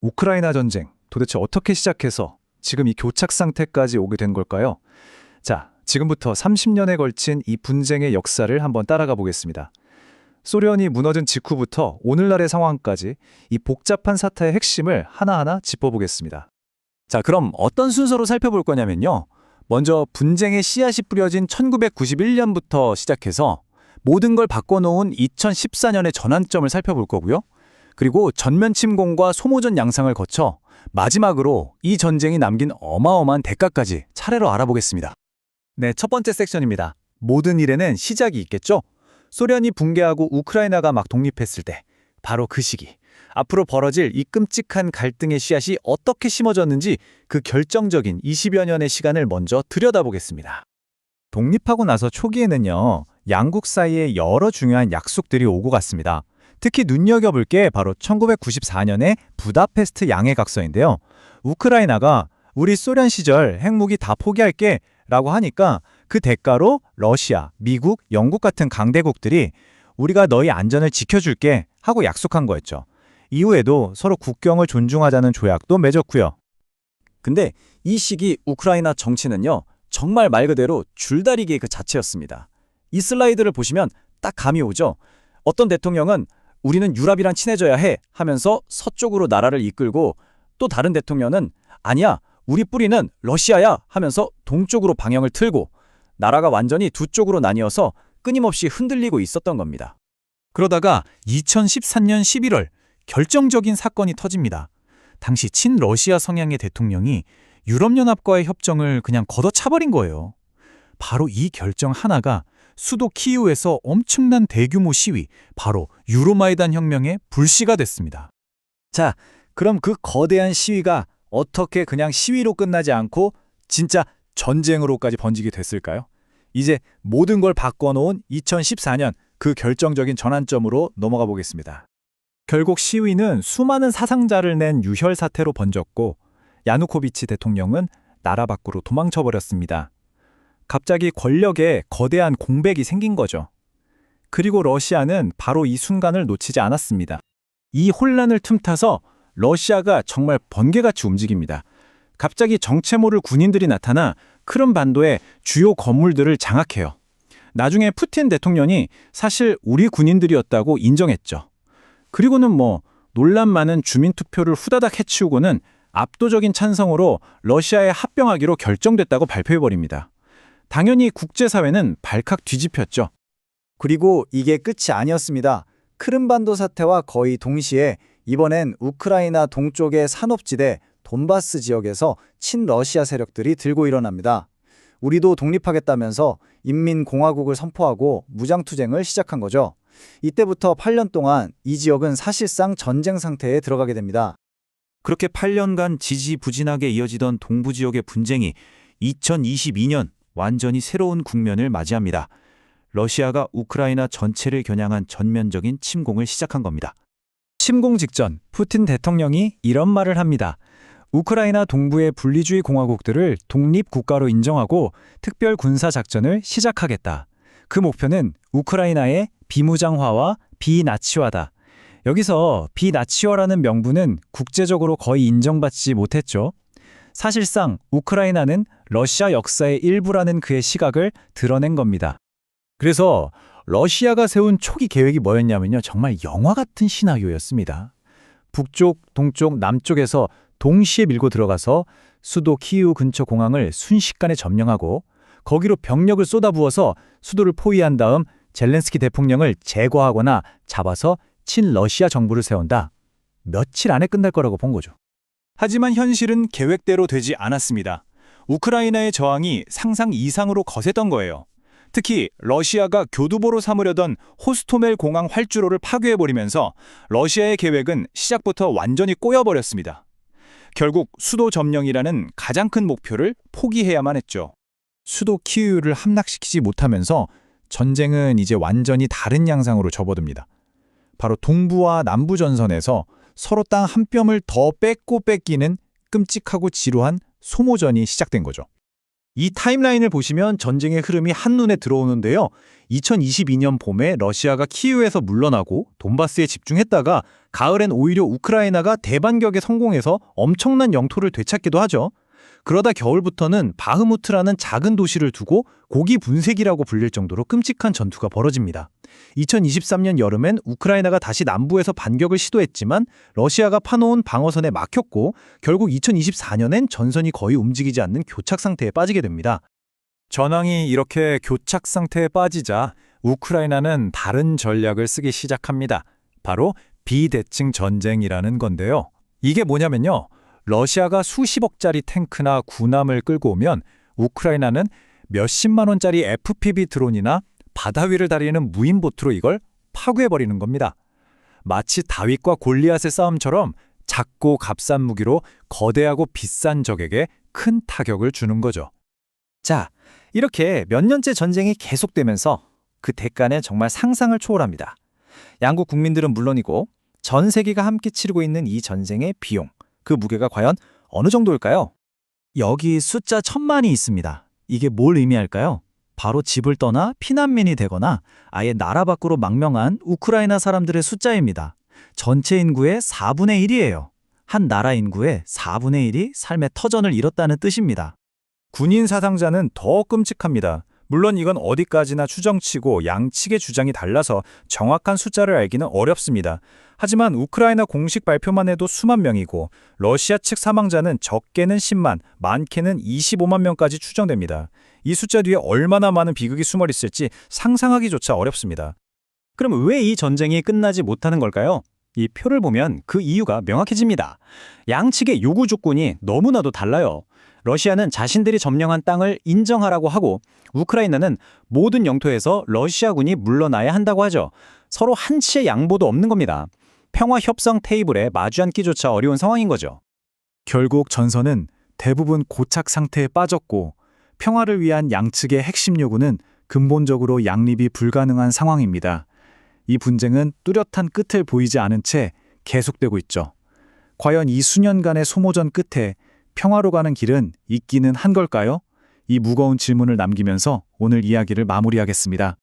우크라이나 전쟁, 도대체 어떻게 시작해서 지금 이 교착 상태까지 오게 된 걸까요? 자, 지금부터 30년에 걸친 이 분쟁의 역사를 한번 따라가 보겠습니다. 소련이 무너진 직후부터 오늘날의 상황까지 이 복잡한 사태의 핵심을 하나하나 짚어보겠습니다. 자, 그럼 어떤 순서로 살펴볼 거냐면요. 먼저 분쟁의 씨앗이 뿌려진 1991년부터 시작해서 모든 걸 바꿔놓은 2014년의 전환점을 살펴볼 거고요. 그리고 전면 침공과 소모전 양상을 거쳐 마지막으로 이 전쟁이 남긴 어마어마한 대가까지 차례로 알아보겠습니다. 네, 첫 번째 섹션입니다. 모든 일에는 시작이 있겠죠? 소련이 붕괴하고 우크라이나가 막 독립했을 때 바로 그 시기, 앞으로 벌어질 이 끔찍한 갈등의 씨앗이 어떻게 심어졌는지 그 결정적인 20여 년의 시간을 먼저 들여다보겠습니다. 독립하고 나서 초기에는요, 양국 사이에 여러 중요한 약속들이 오고 갔습니다. 특히 눈여겨볼 게 바로 1994년의 부다페스트 양해각서인데요. 우크라이나가 우리 소련 시절 핵무기 다 포기할게 라고 하니까 그 대가로 러시아, 미국, 영국 같은 강대국들이 우리가 너희 안전을 지켜줄게 하고 약속한 거였죠. 이후에도 서로 국경을 존중하자는 조약도 맺었고요. 근데 이 시기 우크라이나 정치는요, 정말 말 그대로 줄다리기 그 자체였습니다. 이 슬라이드를 보시면 딱 감이 오죠. 어떤 대통령은 우리는 유럽이랑 친해져야 해 하면서 서쪽으로 나라를 이끌고, 또 다른 대통령은 아니야, 우리 뿌리는 러시아야 하면서 동쪽으로 방향을 틀고, 나라가 완전히 두 쪽으로 나뉘어서 끊임없이 흔들리고 있었던 겁니다. 그러다가 2014년 11월 결정적인 사건이 터집니다. 당시 친러시아 성향의 대통령이 유럽연합과의 협정을 그냥 걷어차버린 거예요. 바로 이 결정 하나가 수도 키이우에서 엄청난 대규모 시위, 바로 유로마이단 혁명의 불씨가 됐습니다. 자, 그럼 그 거대한 시위가 어떻게 그냥 시위로 끝나지 않고 진짜 전쟁으로까지 번지게 됐을까요? 이제 모든 걸 바꿔놓은 2014년 그 결정적인 전환점으로 넘어가 보겠습니다. 결국 시위는 수많은 사상자를 낸 유혈 사태로 번졌고, 야누코비치 대통령은 나라 밖으로 도망쳐버렸습니다. 갑자기 권력에 거대한 공백이 생긴 거죠. 그리고 러시아는 바로 이 순간을 놓치지 않았습니다. 이 혼란을 틈타서 러시아가 정말 번개같이 움직입니다. 갑자기 정체 모를 군인들이 나타나 크림반도의 주요 건물들을 장악해요. 나중에 푸틴 대통령이 사실 우리 군인들이었다고 인정했죠. 그리고는 논란 많은 주민투표를 후다닥 해치우고는 압도적인 찬성으로 러시아에 합병하기로 결정됐다고 발표해버립니다. 당연히 국제사회는 발칵 뒤집혔죠. 그리고 이게 끝이 아니었습니다. 크림반도 사태와 거의 동시에 이번엔 우크라이나 동쪽의 산업지대 돈바스 지역에서 친러시아 세력들이 들고 일어납니다. 우리도 독립하겠다면서 인민공화국을 선포하고 무장투쟁을 시작한 거죠. 이때부터 8년 동안 이 지역은 사실상 전쟁 상태에 들어가게 됩니다. 그렇게 8년간 지지부진하게 이어지던 동부 지역의 분쟁이 2022년 완전히 새로운 국면을 맞이합니다. 러시아가 우크라이나 전체를 겨냥한 전면적인 침공을 시작한 겁니다. 침공 직전 푸틴 대통령이 이런 말을 합니다. 우크라이나 동부의 분리주의 공화국들을 독립국가로 인정하고 특별 군사작전을 시작하겠다. 그 목표는 우크라이나의 비무장화와 비나치화다. 여기서 비나치화라는 명분은 국제적으로 거의 인정받지 못했죠. 사실상 우크라이나는 러시아 역사의 일부라는 그의 시각을 드러낸 겁니다. 그래서 러시아가 세운 초기 계획이 뭐였냐면요, 정말 영화 같은 시나리오였습니다. 북쪽, 동쪽, 남쪽에서 동시에 밀고 들어가서 수도 키이우 근처 공항을 순식간에 점령하고, 거기로 병력을 쏟아부어서 수도를 포위한 다음 젤렌스키 대통령을 제거하거나 잡아서 친러시아 정부를 세운다. 며칠 안에 끝날 거라고 본 거죠. 하지만 현실은 계획대로 되지 않았습니다. 우크라이나의 저항이 상상 이상으로 거셌던 거예요. 특히 러시아가 교두보로 삼으려던 호스토멜 공항 활주로를 파괴해버리면서 러시아의 계획은 시작부터 완전히 꼬여버렸습니다. 결국 수도 점령이라는 가장 큰 목표를 포기해야만 했죠. 수도 키이우를 함락시키지 못하면서 전쟁은 이제 완전히 다른 양상으로 접어듭니다. 바로 동부와 남부 전선에서 서로 땅 한 뼘을 더 뺏고 뺏기는 끔찍하고 지루한 소모전이 시작된 거죠. 이 타임라인을 보시면 전쟁의 흐름이 한눈에 들어오는데요. 2022년 봄에 러시아가 키이우에서 물러나고 돈바스에 집중했다가 가을엔 오히려 우크라이나가 대반격에 성공해서 엄청난 영토를 되찾기도 하죠. 그러다 겨울부터는 바흐무트라는 작은 도시를 두고 고기 분쇄기라고 불릴 정도로 끔찍한 전투가 벌어집니다. 2023년 여름엔 우크라이나가 다시 남부에서 반격을 시도했지만 러시아가 파놓은 방어선에 막혔고 결국 2024년엔 전선이 거의 움직이지 않는 교착 상태에 빠지게 됩니다. 전황이 이렇게 교착 상태에 빠지자 우크라이나는 다른 전략을 쓰기 시작합니다. 바로 비대칭 전쟁이라는 건데요. 이게 뭐냐면요. 러시아가 수십억짜리 탱크나 군함을 끌고 오면 우크라이나는 몇십만 원짜리 FPV 드론이나 바다 위를 다리는 무인보트로 이걸 파괴해버리는 겁니다. 마치 다윗과 골리앗의 싸움처럼 작고 값싼 무기로 거대하고 비싼 적에게 큰 타격을 주는 거죠. 자, 이렇게 몇 년째 전쟁이 계속되면서 그 대가는 정말 상상을 초월합니다. 양국 국민들은 물론이고 전 세계가 함께 치르고 있는 이 전쟁의 비용, 그 무게가 과연 어느 정도일까요? 여기 숫자 1,000만이 있습니다. 이게 뭘 의미할까요? 바로 집을 떠나 피난민이 되거나 아예 나라 밖으로 망명한 우크라이나 사람들의 숫자입니다. 전체 인구의 4분의 1이에요. 한 나라 인구의 4분의 1이 삶의 터전을 잃었다는 뜻입니다. 군인 사상자는 더 끔찍합니다. 물론 이건 어디까지나 추정치고 양측의 주장이 달라서 정확한 숫자를 알기는 어렵습니다. 하지만 우크라이나 공식 발표만 해도 수만 명이고 러시아 측 사망자는 적게는 10만, 많게는 25만 명까지 추정됩니다. 이 숫자 뒤에 얼마나 많은 비극이 숨어 있을지 상상하기조차 어렵습니다. 그럼 왜 이 전쟁이 끝나지 못하는 걸까요? 이 표를 보면 그 이유가 명확해집니다. 양측의 요구 조건이 너무나도 달라요. 러시아는 자신들이 점령한 땅을 인정하라고 하고 우크라이나는 모든 영토에서 러시아군이 물러나야 한다고 하죠. 서로 한치의 양보도 없는 겁니다. 평화 협상 테이블에 마주 앉기조차 어려운 상황인 거죠. 결국 전선은 대부분 고착 상태에 빠졌고 평화를 위한 양측의 핵심 요구는 근본적으로 양립이 불가능한 상황입니다. 이 분쟁은 뚜렷한 끝을 보이지 않은 채 계속되고 있죠. 과연 이 수년간의 소모전 끝에 평화로 가는 길은 있기는 한 걸까요? 이 무거운 질문을 남기면서 오늘 이야기를 마무리하겠습니다.